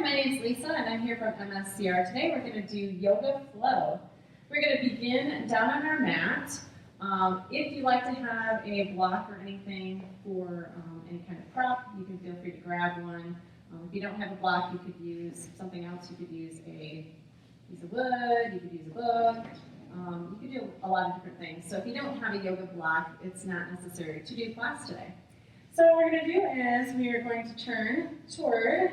Hi, my name is Lisa, and I'm here from MSCR. Today we're going to do yoga flow. We're going to begin down on our mat. If you like to have a block or anything for any kind of prop, you can feel free to grab one. If you don't have a block, you could use something else. You could use a piece of wood, you could use a book. You could do a lot of different things. So if you don't have a yoga block, it's not necessary to do class today. So what we're going to do is we are going to turn toward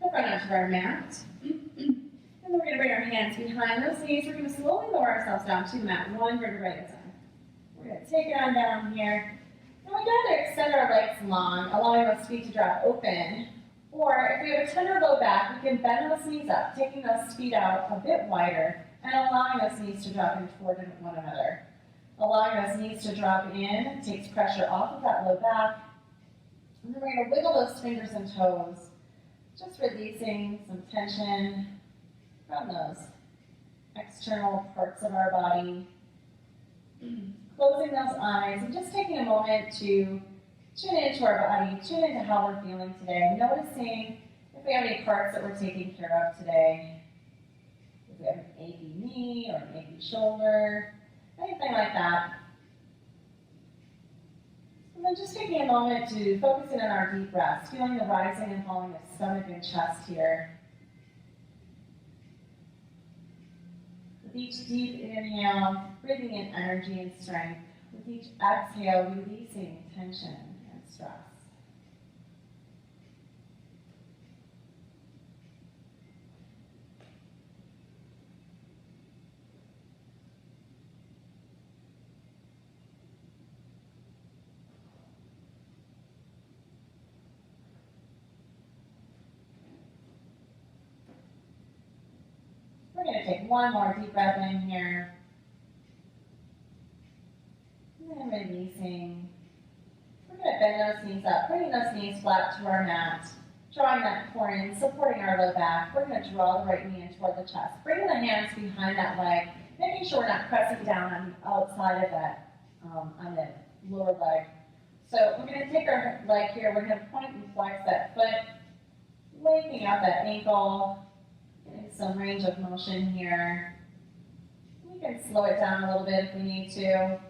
the front edge of our mat. And then we're going to bring our hands behind those knees. We're going to slowly lower ourselves down to the mat, one vertebra at a time. We're going to take it on down here. And we're going to extend our legs long, allowing those feet to drop open. Or if we have a tender low back, we can bend those knees up, taking those feet out a bit wider and allowing those knees to drop in toward one another. Allowing those knees to drop in takes pressure off of that low back. And then we're going to wiggle those fingers and toes, just releasing some tension from those external parts of our body. Closing those eyes and just taking a moment to tune into our body, tune into how we're feeling today, noticing if we have any parts that we're taking care of today. If we have an achy knee or an achy shoulder, anything like that. And then just taking a moment to focus in on our deep breaths, feeling the rising and falling of stomach and chest here. With each deep inhale, breathing in energy and strength. With each exhale, releasing tension and stress. We're going to take one more deep breath in here. And then releasing. We're going to bend those knees up, bringing those knees flat to our mat, drawing that core in, supporting our low back. We're going to draw the right knee in toward the chest, bringing the hands behind that leg, making sure we're not pressing down on the outside of that, on the lower leg. So we're going to take our leg here, we're going to point and flex that foot, lengthening out that ankle, getting some range of motion here. We can slow it down a little bit if we need to.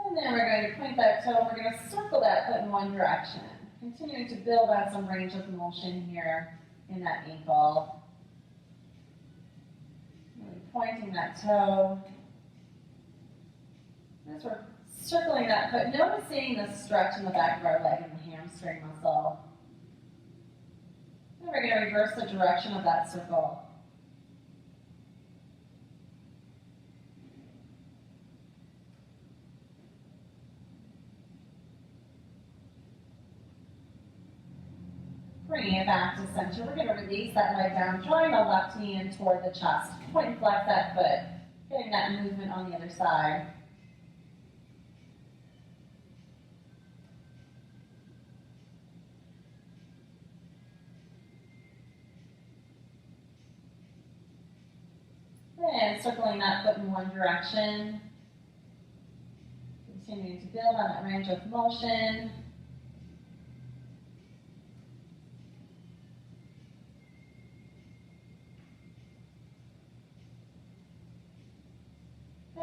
And then we're going to point that toe, and we're going to circle that foot in one direction, continuing to build on some range of motion here in that ankle. Really pointing that toe. As we're circling that foot, noticing the stretch in the back of our leg and the hamstring muscle. Then we're going to reverse the direction of that circle. Bringing it back to center, we're going to release that leg down, drawing the left knee in toward the chest. Point and flex that foot, getting that movement on the other side. And circling that foot in one direction. Continuing to build on that range of motion.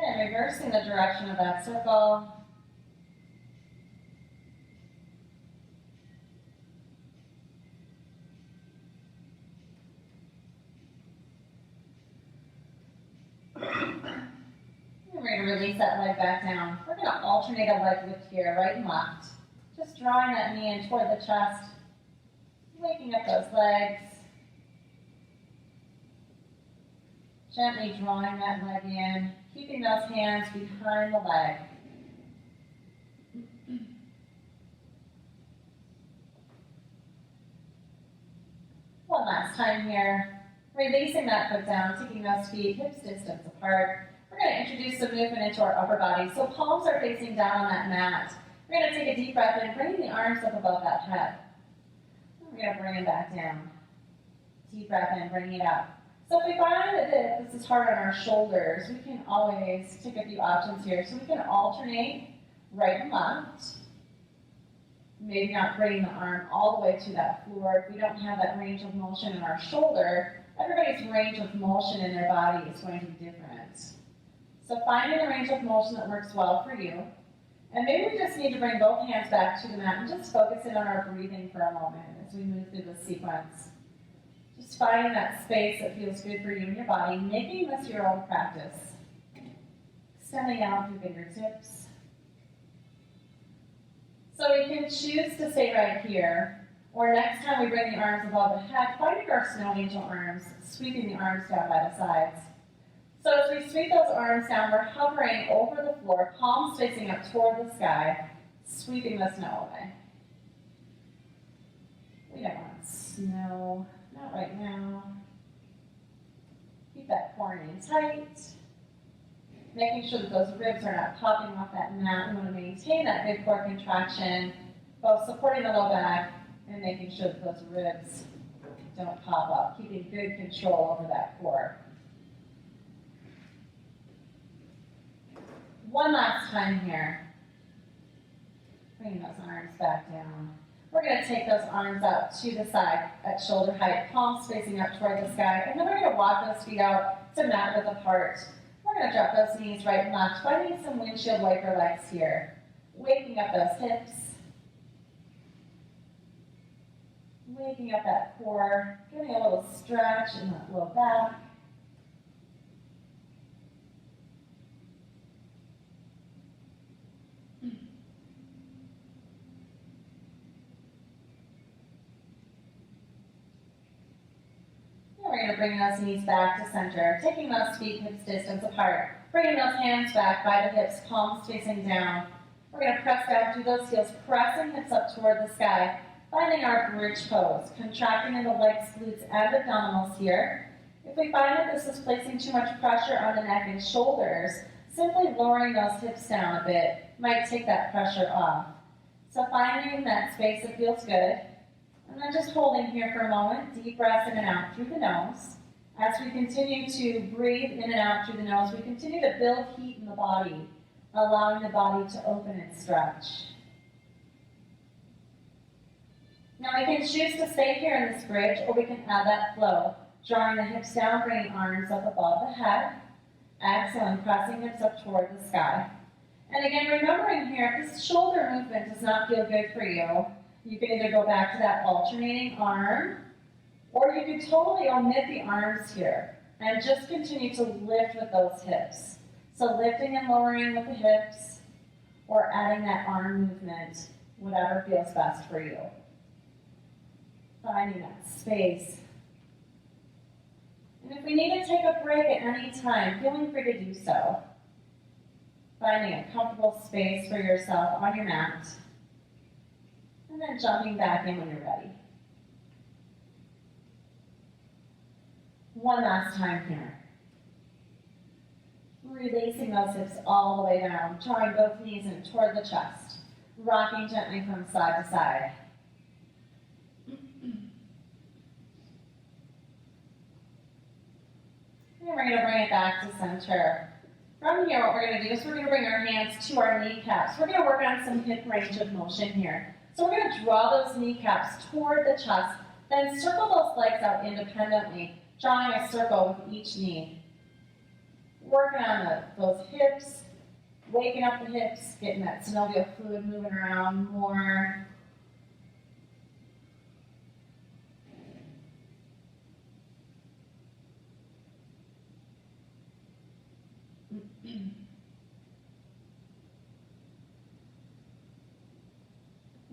And reversing the direction of that circle. And we're going to release that leg back down. We're going to alternate a leg lift here, right and left. Just drawing that knee in toward the chest, waking up those legs. Gently drawing that leg in, keeping those hands behind the leg. One last time here. Releasing that foot down, taking those feet hips distance apart. We're going to introduce some movement into our upper body. So palms are facing down on that mat. We're going to take a deep breath in, bringing the arms up above that head. We're going to bring it back down. Deep breath in, bringing it up. So if we find that this is hard on our shoulders, we can always take a few options here. So we can alternate right and left. maybe not bringing the arm all the way to that floor. If we don't have that range of motion in our shoulder, everybody's range of motion in their body is going to be different. So finding a range of motion that works well for you. And maybe we just need to bring both hands back to the mat and just focus in on our breathing for a moment as we move through this sequence. Just finding that space that feels good for you and your body, making this your own practice. Extending out through fingertips. So we can choose to stay right here, or next time we bring the arms above the head, finding our snow angel arms, sweeping the arms down by the sides. So as we sweep those arms down, we're hovering over the floor, palms facing up toward the sky, sweeping the snow away. We don't want snow, not right now. Keep that core in tight. Making sure that those ribs are not popping off that mat. We want to maintain that good core contraction, both supporting the low back and making sure that those ribs don't pop up, keeping good control over that core. One last time here. Bringing those arms back down. We're going to take those arms out to the side at shoulder height, palms facing up toward the sky, and then we're going to walk those feet out to mat width apart. We're going to drop those knees right and left, finding some windshield wiper legs here. Waking up those hips. Waking up that core, getting a little stretch in that low back. We're going to bring those knees back to center, taking those feet hips distance apart, bringing those hands back by the hips, palms facing down. We're going to press down through those heels, pressing hips up toward the sky, finding our bridge pose, contracting in the legs, glutes, and abdominals here. If we find that this is placing too much pressure on the neck and shoulders, simply lowering those hips down a bit might take that pressure off. So finding that space that feels good. And then just holding here for a moment, deep breaths in and out through the nose. As we continue to breathe in and out through the nose, we continue to build heat in the body, allowing the body to open and stretch. Now we can choose to stay here in this bridge, or we can add that flow, drawing the hips down, bringing arms up above the head. Exhaling, pressing hips up toward the sky. And again, remembering here, if this shoulder movement does not feel good for you, you can either go back to that alternating arm, or you can totally omit the arms here and just continue to lift with those hips. So lifting and lowering with the hips, or adding that arm movement, whatever feels best for you. Finding that space. And if we need to take a break at any time, feeling free to do so. Finding a comfortable space for yourself on your mat. And then jumping back in when you're ready. One last time here. Releasing those hips all the way down, drawing both knees in toward the chest. Rocking gently from side to side. And we're going to bring it back to center. From here, what we're going to do is we're going to bring our hands to our kneecaps. We're going to work on some hip range of motion here. So we're going to draw those kneecaps toward the chest, then circle those legs out independently, drawing a circle with each knee. Working on those hips, waking up the hips, getting that synovial fluid moving around more.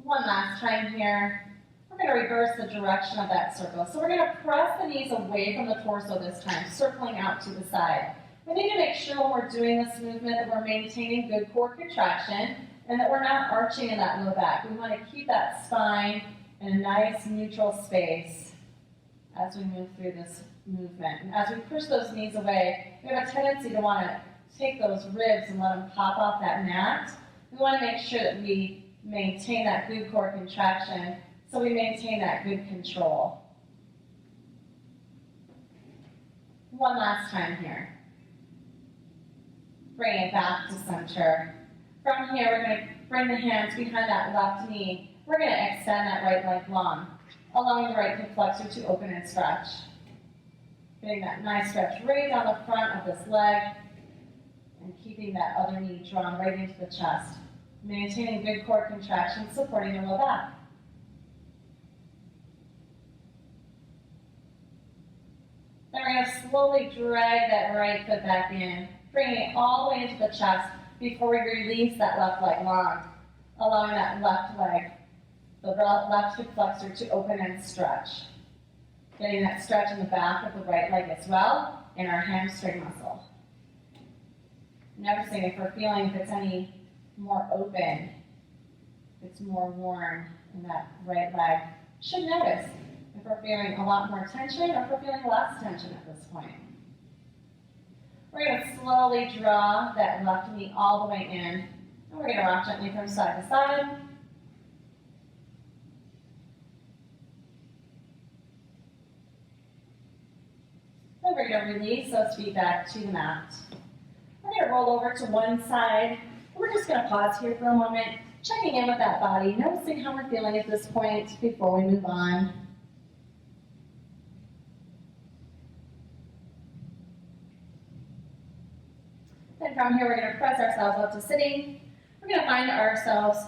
One last time here. We're going to reverse the direction of that circle. So we're going to press the knees away from the torso this time, circling out to the side. We need to make sure when we're doing this movement that we're maintaining good core contraction and that we're not arching in that low back. We want to keep that spine in a nice neutral space as we move through this movement. And as we push those knees away, we have a tendency to want to take those ribs and let them pop off that mat. We want to make sure that we maintain that good core contraction so we maintain that good control. One last time here. Bring it back to center. From here, we're going to bring the hands behind that left knee. we're going to extend that right leg long, allowing the right hip flexor to open and stretch. Getting that nice stretch right down the front of this leg and keeping that other knee drawn right into the chest. Maintaining good core contraction, supporting the low back. Then we're going to slowly drag that right foot back in, bringing it all the way into the chest before we release that left leg long, allowing that left leg, the left hip flexor to open and stretch. Getting that stretch in the back of the right leg as well, and our hamstring muscle. Noticing if we're feeling if it's any more open, if it's more warm in that right leg. Should notice if we're feeling a lot more tension or if we're feeling less tension at this point. We're going to slowly draw that left knee all the way in, and we're going to rock gently from side to side. Then we're going to release those feet back to the mat. We're going to roll over to one side. We're just going to pause here for a moment, checking in with that body, noticing how we're feeling at this point before we move on. Then from here, we're going to press ourselves up to sitting. We're going to find ourselves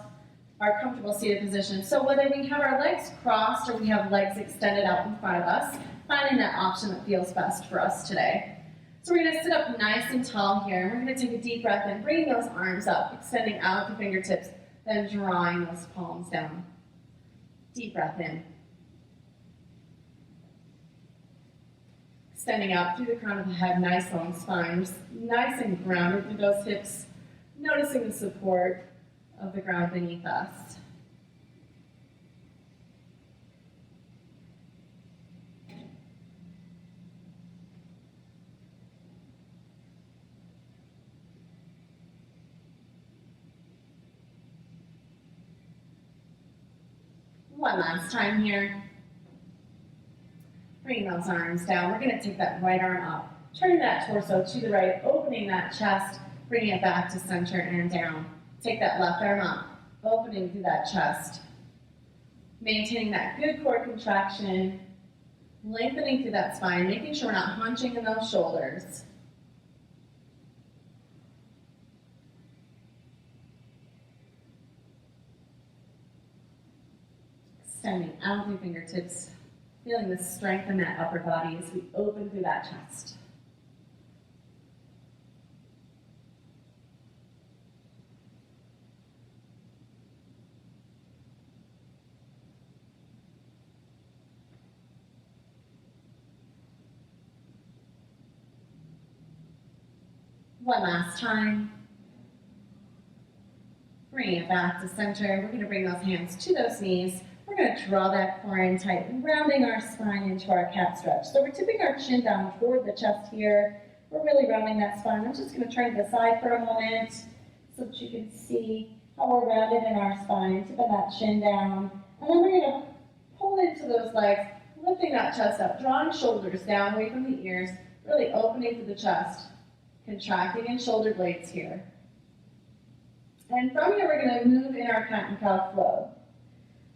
our comfortable seated position. So whether we have our legs crossed or we have legs extended out in front of us, finding that option that feels best for us today. So we're going to sit up nice and tall here. We're going to take a deep breath in, bringing those arms up, extending out the fingertips, then drawing those palms down. Deep breath in. Extending out through the crown of the head, nice long spine, just nice and grounded through those hips, noticing the support of the ground beneath us. One last time here. Bringing those arms down. We're going to take that right arm up, turning that torso to the right, opening that chest, bringing it back to center and down. Take that left arm up, opening through that chest. Maintaining that good core contraction, lengthening through that spine, making sure we're not hunching in those shoulders. Extending out through fingertips, feeling the strength in that upper body as we open through that chest. One last time. Bring it back to center. We're going to bring those hands to those knees. We're going to draw that core in tight, rounding our spine into our cat stretch. So we're tipping our chin down toward the chest here. We're really rounding that spine. I'm just going to turn to the side for a moment so that you can see how we're rounded in our spine, tipping that chin down. And then we're going to pull into those legs, lifting that chest up, drawing shoulders down away from the ears, really opening through the chest, contracting in shoulder blades here. And from here, we're going to move in our cat and cow flow.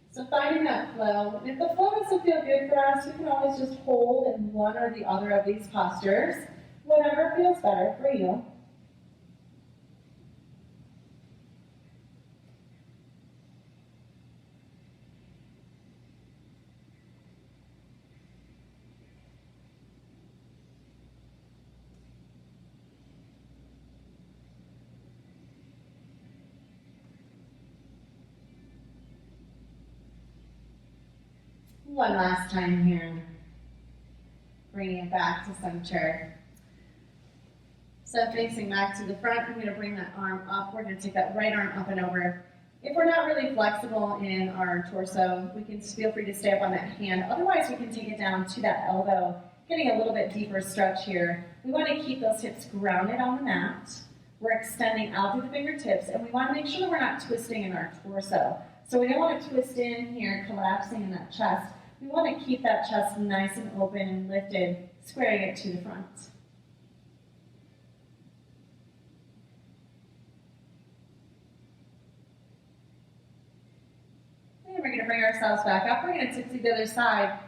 So finding that flow. If the flow doesn't feel good for us, we can always just hold in one or the other of these postures, whatever feels better for you. One last time here. Bringing it back to center. So facing back to the front, I'm going to bring that arm up. We're going to take that right arm up and over. If we're not really flexible in our torso, we can feel free to stay up on that hand. Otherwise, we can take it down to that elbow, getting a little bit deeper stretch here. We want to keep those hips grounded on the mat. We're extending out through the fingertips, and we want to make sure that we're not twisting in our torso. So we don't want to twist in here, collapsing in that chest. We want to keep that chest nice and open and lifted, squaring it to the front. And we're we're going to bring ourselves back up. We're going to tipsy to the other side.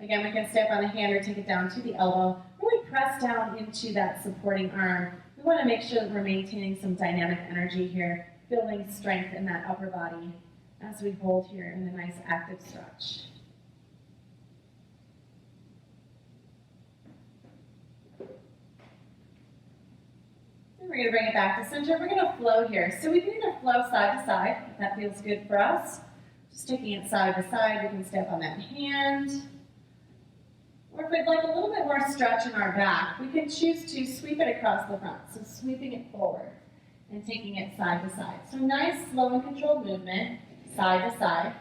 Again, we can step on the hand or take it down to the elbow. Really press down into that supporting arm. We want to make sure that we're maintaining some dynamic energy here, building strength in that upper body as we hold here in a nice active stretch. And we're going to bring it back to center. We're going to flow here. So we can either flow side to side, if that feels good for us. Just taking it side to side, we can step on that hand. Or if we'd like a little bit more stretch in our back, we can choose to sweep it across the front. So sweeping it forward and taking it side to side. So nice, slow and controlled movement, side to side.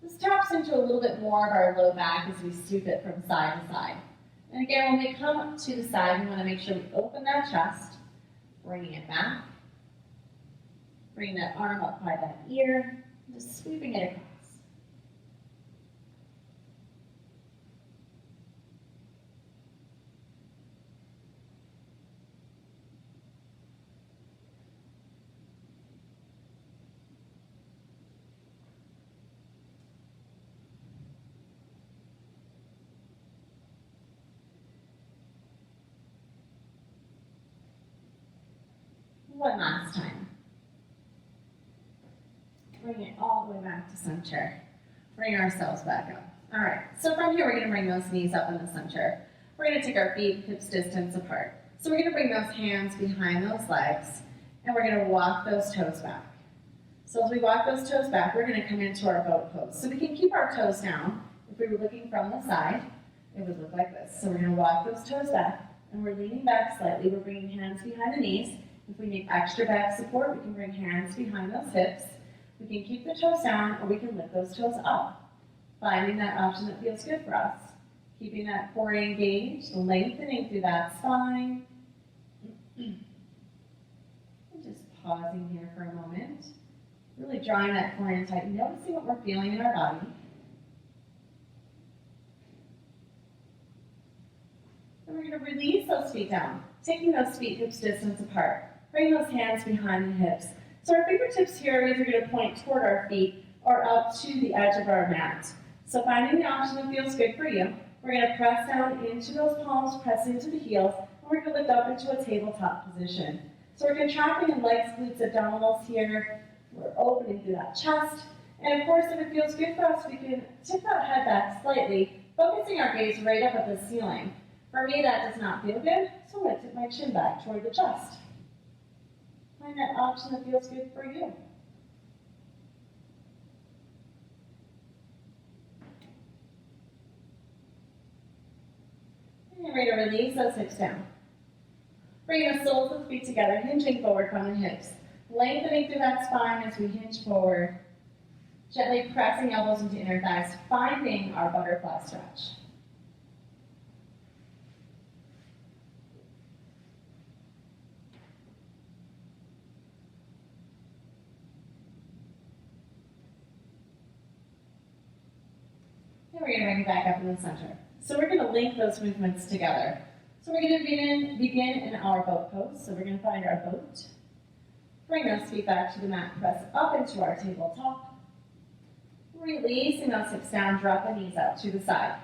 This taps into a little bit more of our low back as we sweep it from side to side. And again, when we come up to the side, we want to make sure we open that chest, bringing it back. Bring that arm up by that ear, just sweeping it across. One last time. Bring it all the way back to center. Bring ourselves back up. All right, so from here, we're going to bring those knees up in the center. We're going to take our feet hips distance apart. So we're going to bring those hands behind those legs, and we're going to walk those toes back. So as we walk those toes back, we're going to come into our boat pose. So we can keep our toes down. If we were looking from the side, it would look like this. So we're going to walk those toes back, and we're leaning back slightly. We're bringing hands behind the knees. If we need extra back support, we can bring hands behind those hips. We can keep the toes down, or we can lift those toes up, finding that option that feels good for us. Keeping that core engaged, lengthening through that spine. And just pausing here for a moment. Really drawing that core in tight, noticing what we're feeling in our body. And we're going to release those feet down, taking those feet hips distance apart. Bring those hands behind the hips. So our fingertips here are either going to point toward our feet or up to the edge of our mat. So finding the option that feels good for you. We're going to press down into those palms, press into the heels, and we're going to lift up into a tabletop position. So we're contracting in legs, glutes, abdominals here. We're opening through that chest. And of course, if it feels good for us, we can tip that head back slightly, focusing our gaze right up at the ceiling. For me, that does not feel good, so I'm going to tip my chin back toward the chest. Find that option that feels good for you. And you're ready to release those hips down. Bring the soles of the feet together, hinging forward from the hips. Lengthening through that spine as we hinge forward. Gently pressing elbows into inner thighs, finding our butterfly stretch. And we're going to bring it back up in the center. So we're going to link those movements together. So we're going to begin in our boat pose. So we're going to find our boat. Bring those feet back to the mat, press up into our tabletop. Releasing those hips down, drop the knees out to the side,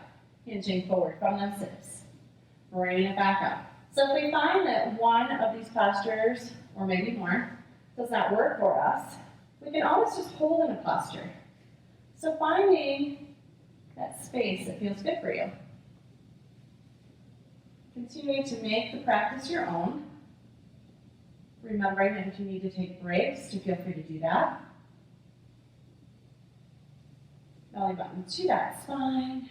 hinging forward from those hips. Bringing it back up. So if we find that one of these postures, or maybe more, does not work for us, we can always just hold in a posture. So finding that space that feels good for you. Continuing to make the practice your own. Remembering that if you need to take breaks, to feel free to do that. Belly button to that spine.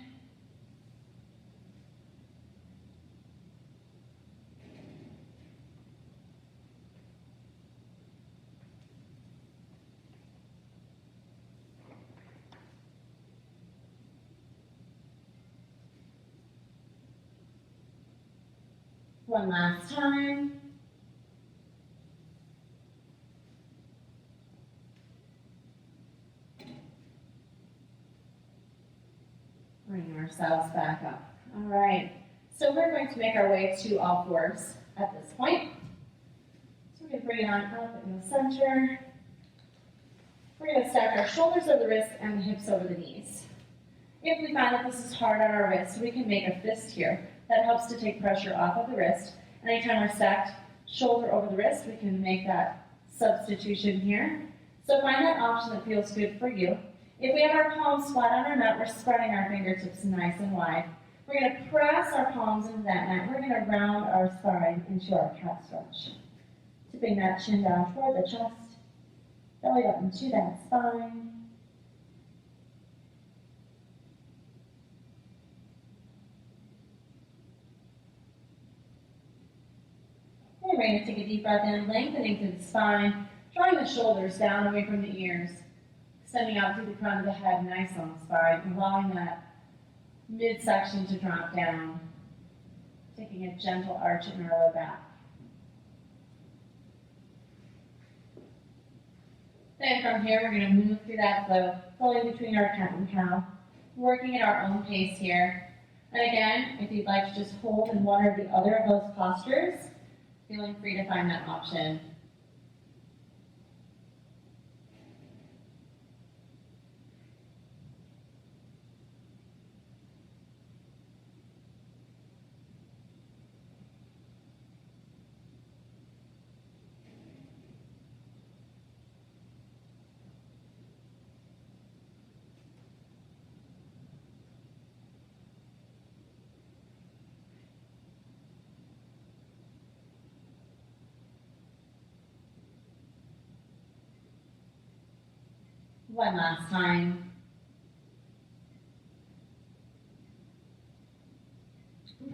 One last time. Bring ourselves back up. All right, so we're going to make our way to all fours at this point. So we're going to bring it on up in the center. We're We're going to stack our shoulders over the wrists and the hips over the knees. If we find that this is hard on our wrists, we can make a fist here. That helps to take pressure off of the wrist. Anytime we're stacked shoulder over the wrist, we can make that substitution here. So find that option that feels good for you. If we have our palms flat on our mat, we're spreading our fingertips nice and wide. We're going to press our palms into that mat. We're going to round our spine into our cat stretch. Tipping that chin down toward the chest, belly button to that spine. And we're going to take a deep breath in, lengthening through the spine, drawing the shoulders down away from the ears, extending out through the crown of the head, nice on the spine, allowing that midsection to drop down, taking a gentle arch in our low back. Then from here, we're going to move through that flow, flowing between our cat and cow, working at our own pace here. And again, if you'd like to just hold in one or the other of those postures, feeling free to find that option. One last time.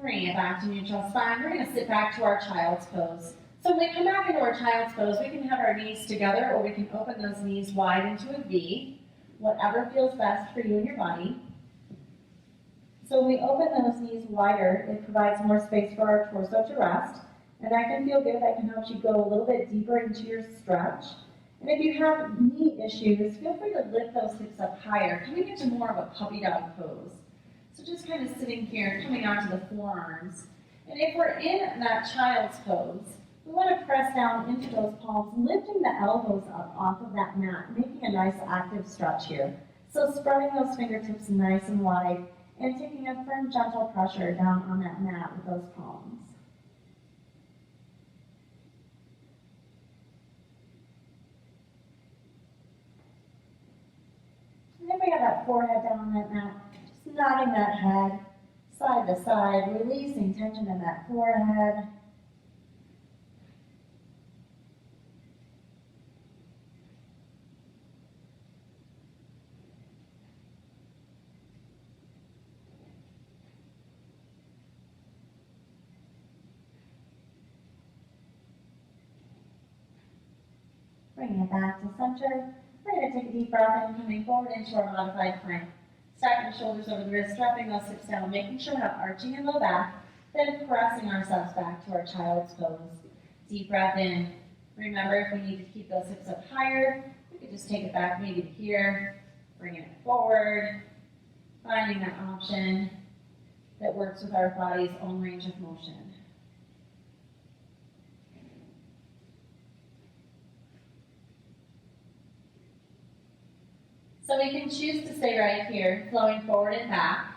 Bring it back to neutral spine. We're going to sit back to our child's pose. So when we come back into our child's pose, we can have our knees together or we can open those knees wide into a V, whatever feels best for you and your body. So when we open those knees wider, it provides more space for our torso to rest, and that can feel good. That can help you go a little bit deeper into your stretch. And if you have knee issues, feel free to lift those hips up higher, coming into more of a puppy dog pose. So just kind of sitting here, coming out to the forearms. And if we're in that child's pose, we want to press down into those palms, lifting the elbows up off of that mat, making a nice active stretch here. So spreading those fingertips nice and wide, and taking a firm, gentle pressure down on that mat with those palms. And then we have that forehead down on that mat, just nodding that head side to side, releasing tension in that forehead. Bringing it back to center. We're going to take a deep breath in, coming forward into our modified plank. Stacking the shoulders over the wrists, dropping those hips down, making sure we're not arching in low back, then pressing ourselves back to our child's pose. Deep breath in. Remember, if we need to keep those hips up higher, we could just take it back maybe to here, bringing it forward, finding that option that works with our body's own range of motion. So we can choose to stay right here, flowing forward and back,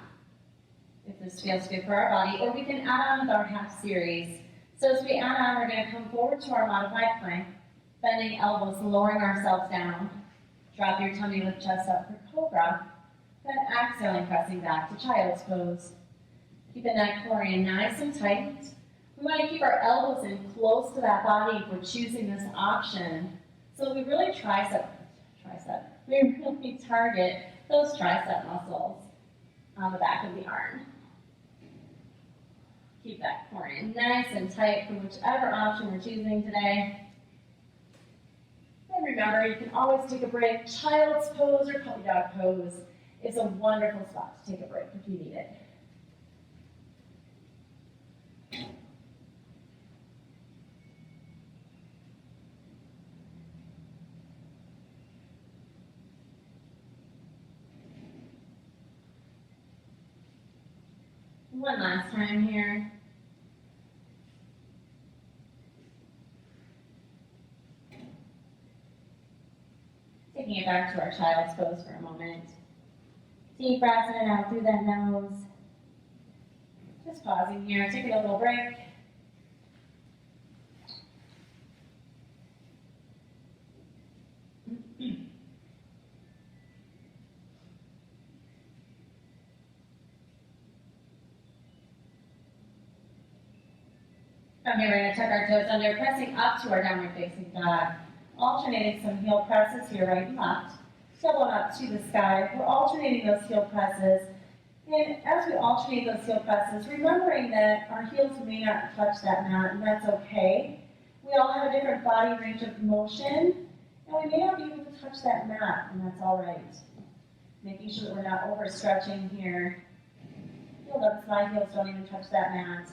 if this feels good for our body, or we can add on with our half series. So as we add on, we're going to come forward to our modified plank, bending elbows, lowering ourselves down. Drop your tummy, lift chest up for cobra. Then exhaling, pressing back to child's pose. Keep the neck core in nice and tight. We want to keep our elbows in close to that body if we're choosing this option. So we really we really target those tricep muscles on the back of the arm. Keep that core in nice and tight for whichever option we're choosing today. And remember, you can always take a break. Child's pose or puppy dog pose is a wonderful spot to take a break if you need it. One last time here. Take Taking it back to our child's pose for a moment. Deep breath in and out through that nose. Just pausing here, taking a little break. From here, we're going to tuck our toes under, pressing up to our downward facing dog. Alternating some heel presses here, right and left. Tailbone up to the sky. We're alternating those heel presses. And as we alternate those heel presses, remembering that our heels may not touch that mat, and that's okay. We all have a different body range of motion, and we may not be able to touch that mat, and that's all right. Making sure that we're not overstretching here. You'll notice my heels don't even touch that mat.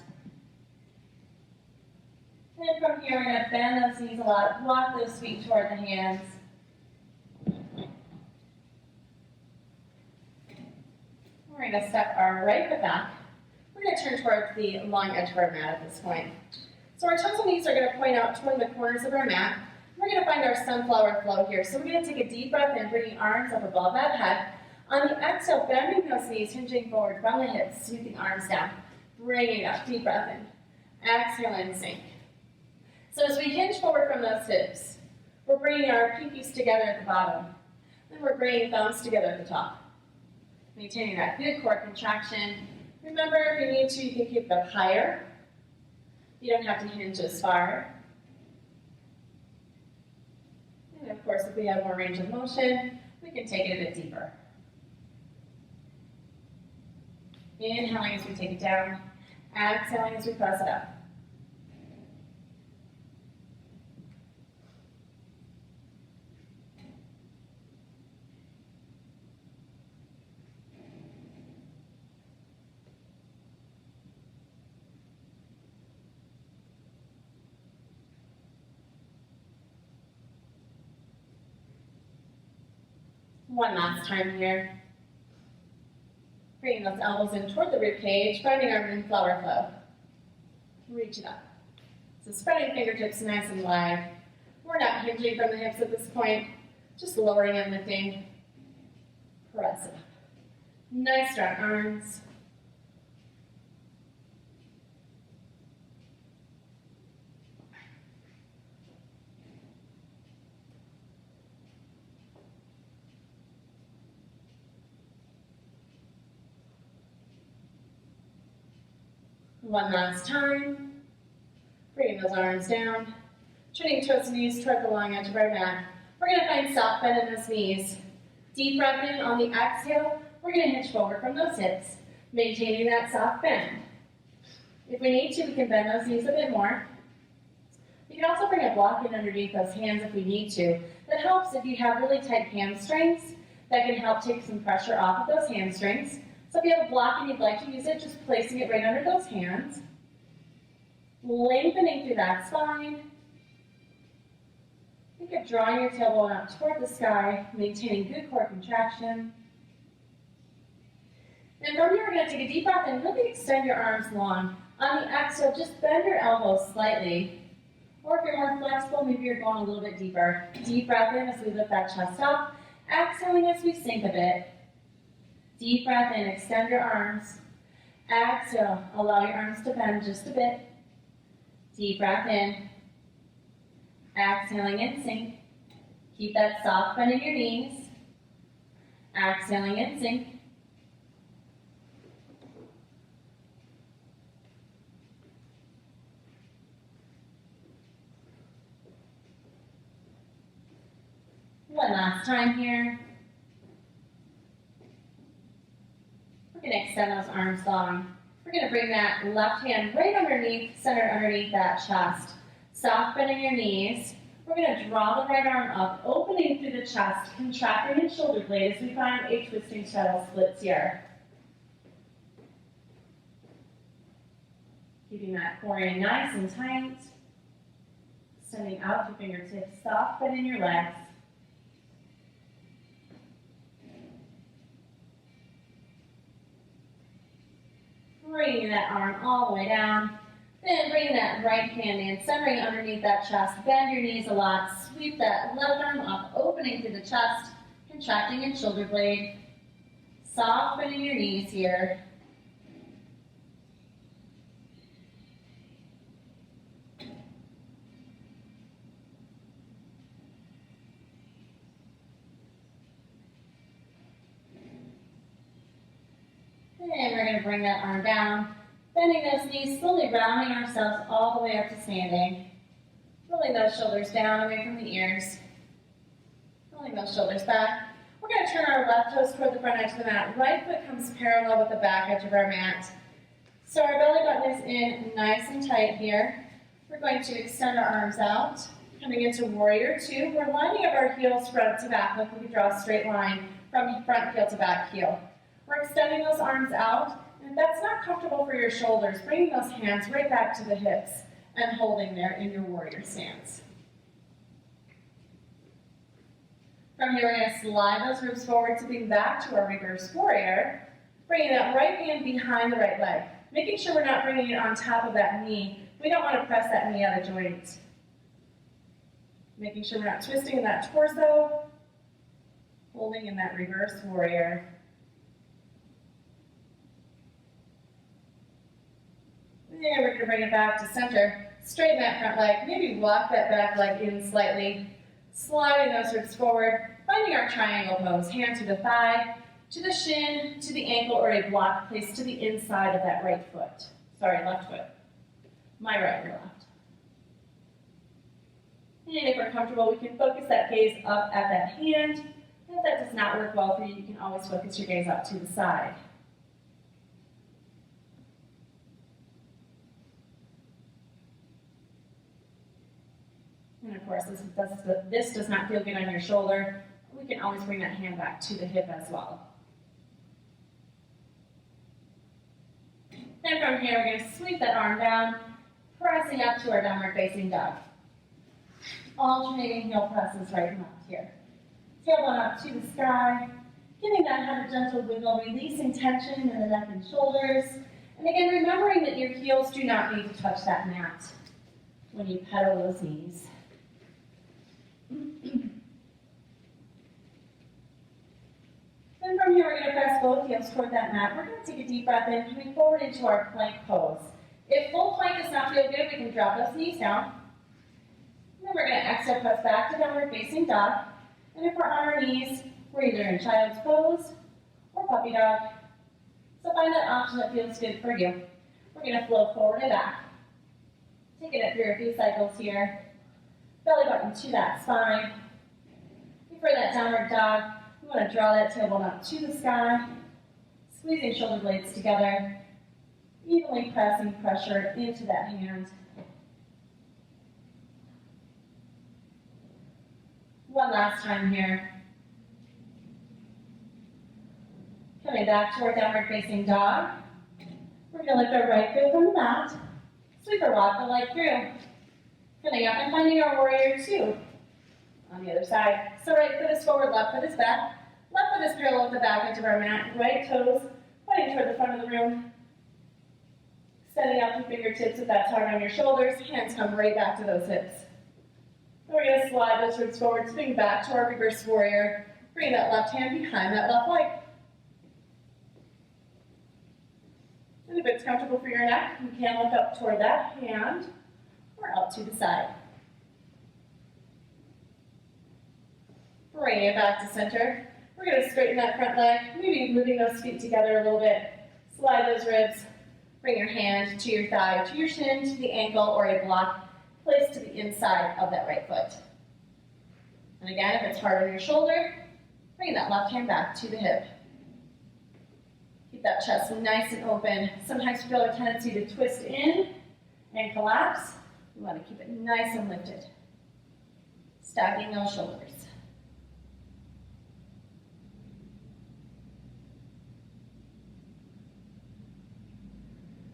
And from here, we're going to bend those knees a lot, walk those feet toward the hands. We're going to step our right foot back. We're going to turn toward the long edge of our mat at this point. So our toes and knees are going to point out toward the corners of our mat. We're going to find our sunflower flow here. So we're going to take a deep breath in, bringing arms up above that head. On the exhale, bending those knees, hinging forward from the hips, sweeping arms down. Bringing up, deep breath in. Exhale and sink. So as we hinge forward from those hips, we're bringing our pinkies together at the bottom. Then we're bringing thumbs together at the top. Maintaining that good core contraction. Remember, if you need to, you can keep them higher. You don't have to hinge as far. And of course, if we have more range of motion, we can take it a bit deeper. Inhaling as we take it down. Exhaling as we press it up. One last time here. Bringing those elbows in toward the rib cage, finding our moonflower flow. Reach it up. So spreading fingertips nice and wide. We're not hinging from the hips at this point, just lowering and lifting. Press it up. Nice strong arms. One last time. Bringing those arms down. Turning toes and knees toward the long edge of our mat. We're going to find soft bend in those knees. Deep breath in on the exhale. We're going to hinge forward from those hips, maintaining that soft bend. If we need to, we can bend those knees a bit more. You can also bring a block in underneath those hands if we need to. That helps if you have really tight hamstrings. That can help take some pressure off of those hamstrings. So if you have a block and you'd like to use it, just placing it right under those hands. Lengthening through that spine. Think of drawing your tailbone up toward the sky, maintaining good core contraction. And from here, we're going to take a deep breath and really extend your arms long. On the exhale, just bend your elbows slightly. Or if you're more flexible, maybe you're going a little bit deeper. Deep breath in as we lift that chest up. Exhaling as we sink a bit. Deep breath in, extend your arms. Exhale, allow your arms to bend just a bit. Deep breath in. Exhaling and sink. Keep that soft bend in your knees. Exhaling and sink. One last time here. We're going to extend those arms long. We're going to bring that left hand right underneath, centered underneath that chest. Soft bending your knees. We're going to draw the right arm up, opening through the chest, contracting the shoulder blade as we find a twisting straddle splits here. Keeping that core in nice and tight. Extending out your fingertips, soft bending your legs. Bringing that arm all the way down. Then bringing that that right hand in, centering underneath that chest. Bend your knees a lot. Sweep that left arm up, opening through the chest, contracting your shoulder blade. Softening your knees here. And we're going to bring that arm down. Bending those knees, slowly rounding ourselves all the way up to standing. Rolling those shoulders down away from the ears. Rolling those shoulders back. We're going to turn our left toes toward the front edge of the mat. Right foot comes parallel with the back edge of our mat. So our belly button is in nice and tight here. We're going to extend our arms out. Coming into warrior two. We're lining up our heels front to back. Look, we can draw a straight line from front heel to back heel. We're extending those arms out. And if that's not comfortable for your shoulders, bringing those hands right back to the hips and holding there in your warrior stance. From here, we're going to slide those ribs forward, tipping back to our reverse warrior. Bringing that right hand behind the right leg. Making sure we're not bringing it on top of that knee. We don't want to press that knee out of joint. Making sure we're not twisting in that torso. Holding in that reverse warrior. And we're going to bring it back to center. Straighten that front leg. Maybe walk that back leg in slightly. Sliding those ribs forward. Finding our triangle pose. Hand to the thigh, to the shin, to the ankle, or a block placed to the inside of that right foot. Sorry, left foot. My right, your left. And if we're comfortable, we can focus that gaze up at that hand. And if that does not work well for you, you can always focus your gaze up to the side. And of course, this does not feel good on your shoulder. We can always bring that hand back to the hip as well. And from here, we're going to sweep that arm down, pressing up to our downward facing dog. Alternating heel presses right and left here. Tailbone up to the sky, giving that head a gentle wiggle, releasing tension in the neck and shoulders. And again, remembering that your heels do not need to touch that mat when you pedal those knees. Then from here, we're going to press both heels toward that mat. We're going to take a deep breath in, coming forward into our plank pose. If full plank does not feel good, we can drop those knees down. And then we're going to exhale, press back to downward facing dog. And if we're on our knees, we're either in child's pose or puppy dog. So find that option that feels good for you. We're going to flow forward and back. Taking it through a few cycles here. Belly button to that spine. For that downward dog, we want to draw that tailbone up to the sky, squeezing shoulder blades together, evenly pressing pressure into that hand. One last time here. Coming back to our downward facing dog. We're going to lift our right foot from the mat, sweep or rock the leg through. Coming up and finding our warrior two on the other side. So right foot is forward, left foot is back. Left foot is parallel with the back edge of our mat. Right toes pointing toward the front of the room. Extending out your fingertips if that's hard on your shoulders. Hands come right back to those hips. And we're going to slide those ribs forward, swing back to our reverse warrior. Bring that left hand behind that left leg. And if it's comfortable for your neck, you can look up toward that hand or up to the side. Bring it back to center. We're going to straighten that front leg, maybe moving those feet together a little bit. Slide those ribs. Bring your hand to your thigh, to your shin, to the ankle, or a block placed to the inside of that right foot. And again, if it's hard on your shoulder, bring that left hand back to the hip. Keep that chest nice and open. Sometimes we feel a tendency to twist in and collapse. We want to keep it nice and lifted. Stacking those shoulders.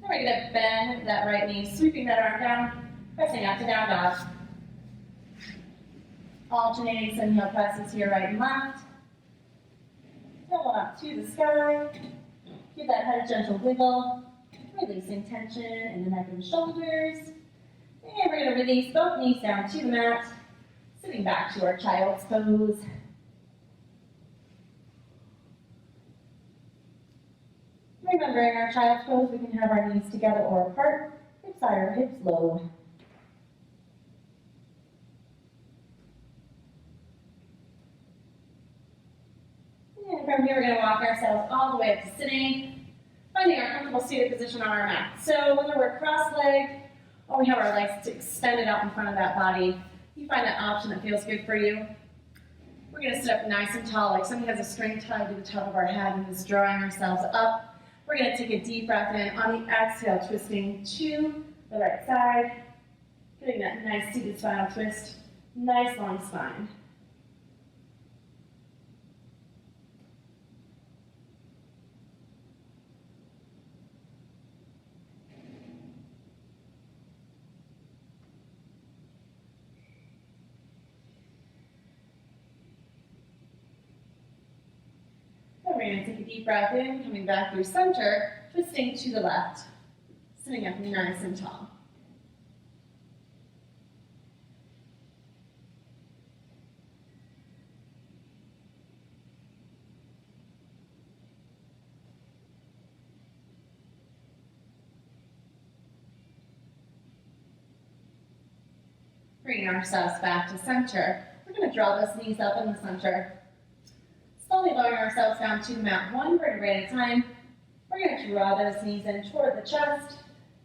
Then we're going to bend that right knee, sweeping that arm down, pressing up to down dog. Alternating some heel presses here, right and left. Tailbone up to the sky. Give that head a gentle wiggle, releasing tension in the neck and shoulders. release both knees down to the mat, sitting back to our child's pose. Remembering our child's pose, we can have our knees together or apart, hips high or hips low. And from here, we're going to walk ourselves all the way up to sitting, finding our comfortable seated position on our mat. So whether we're cross-legged or we have our legs extended out in front of that body, you find that option that feels good for you. We're going to sit up nice and tall, like somebody has a string tied to the top of our head and is drawing ourselves up. We're going to take a deep breath in. On the exhale, twisting to the right side, getting that nice seated spinal twist, nice long spine. We're going to take a deep breath in, coming back through center, twisting to the left, sitting up nice and tall. Bringing ourselves back to center. We're going to draw those knees up in the center. Slowly lowering ourselves down to the mat, one vertebrae at a time. We're going to draw those knees in toward the chest.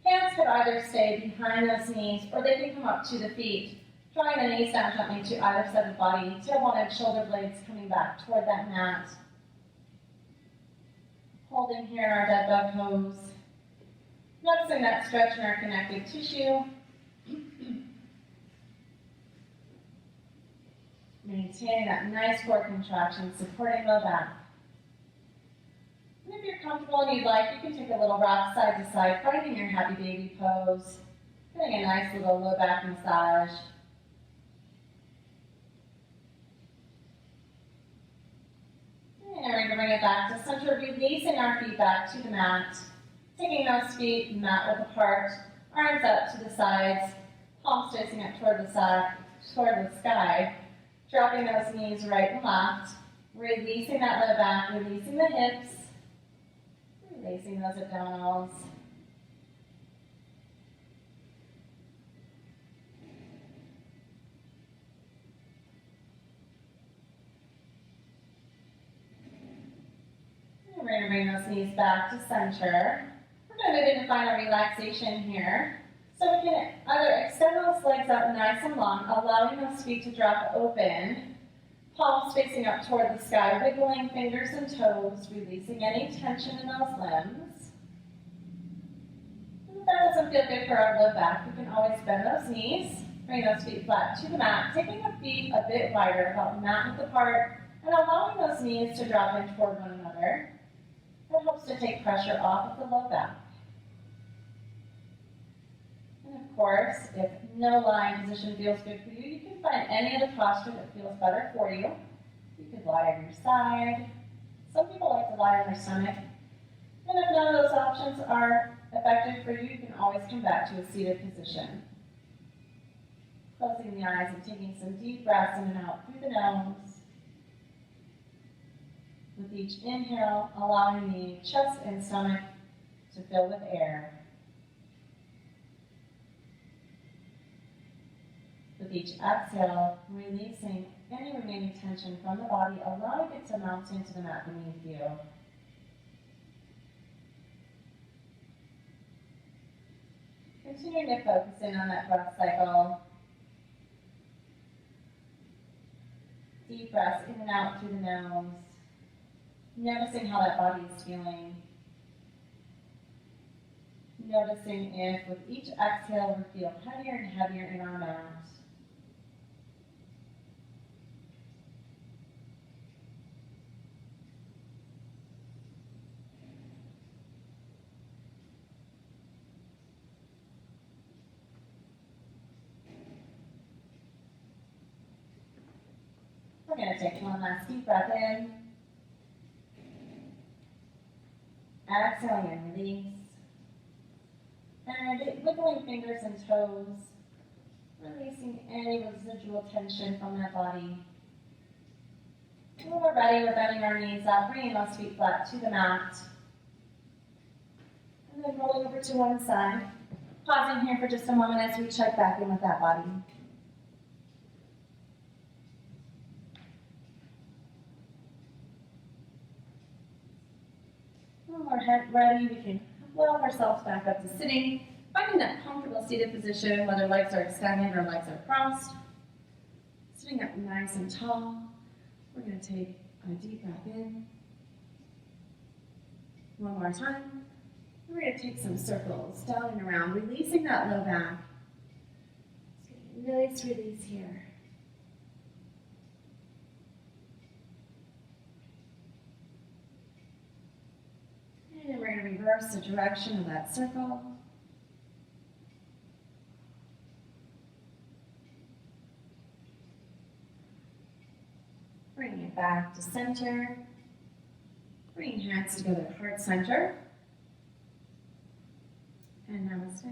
Hands could either stay behind those knees or they can come up to the feet. Drawing the knees down gently to either side of the body. Tailbone shoulder blades coming back toward that mat. Holding here our dead dog pose. Noticing that stretch in our connective tissue. Maintaining that nice core contraction, supporting low back. And if you're comfortable and you'd like, you can take a little rock side to side, finding your happy baby pose. Getting a nice little low back massage. And we're going to bring it back to center, releasing our feet back to the mat. Taking those feet mat width apart, arms up to the sides, palms facing up toward the sky. Dropping those knees right and left, releasing that low back, releasing the hips, releasing those abdominals. And we're going to bring those knees back to center. We're going to move into final relaxation here. So we can either extend those legs out nice and long, allowing those feet to drop open, palms facing up toward the sky, wiggling fingers and toes, releasing any tension in those limbs. And if that doesn't feel good for our low back, we can always bend those knees, bring those feet flat to the mat, taking the feet a bit wider, about mat width apart, and allowing those knees to drop in toward one another. That helps to take pressure off of the low back. Of course, if no lying position feels good for you, you can find any other posture that feels better for you. You could lie on your side. Some people like to lie on their stomach. And if none of those options are effective for you, you can always come back to a seated position. Closing the eyes and taking some deep breaths in and out through the nose. With each inhale, allowing the chest and stomach to fill with air. With each exhale, releasing any remaining tension from the body, allowing it to melt into the mat beneath you. Continuing to focus in on that breath cycle. Deep breaths in and out through the nose. Noticing how that body is feeling. Noticing if with each exhale we feel heavier and heavier in our mat. We're going to take one last deep breath in. Exhaling and release. And wiggling fingers and toes. Releasing any residual tension from that body. When we're ready, we're bending our knees up, bringing those feet flat to the mat. And then rolling over to one side. Pausing here for just a moment as we check back in with that body. When we're ready, we can lower ourselves back up to sitting, finding that comfortable seated position, whether legs are extended or legs are crossed. Sitting up nice and tall. We're going to take a deep breath in. One more time. We're going to take some circles down and around, releasing that low back. Just getting a nice release here. And we're going to reverse the direction of that circle. Bringing it back to center. Bringing hands together, heart center. And namaste.